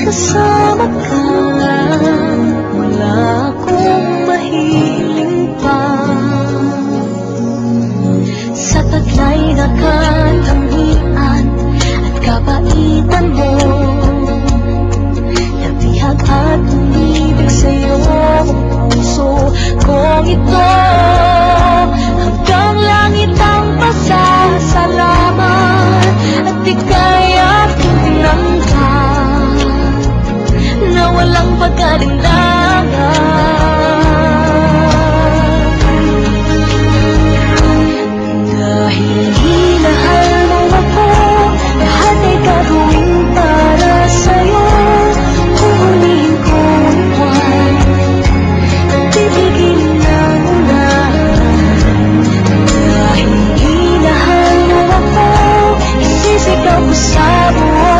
Kasama ka, wala akong mahiling pa. Sa taglay na katangian at kabaitan mo, nabihag at umibig sa'yo ang puso kong ito. Hanggang langit ang pasasalamat at ika'y aking tinangkat na walang pagkalinlangan. Dahil minahal mo ako, lahat ay gagawin para sa'yo. Kukunin ko ang buwan at bibigyan ng ulan. Dahil minahal mo ako, isisigaw ko sa buwan.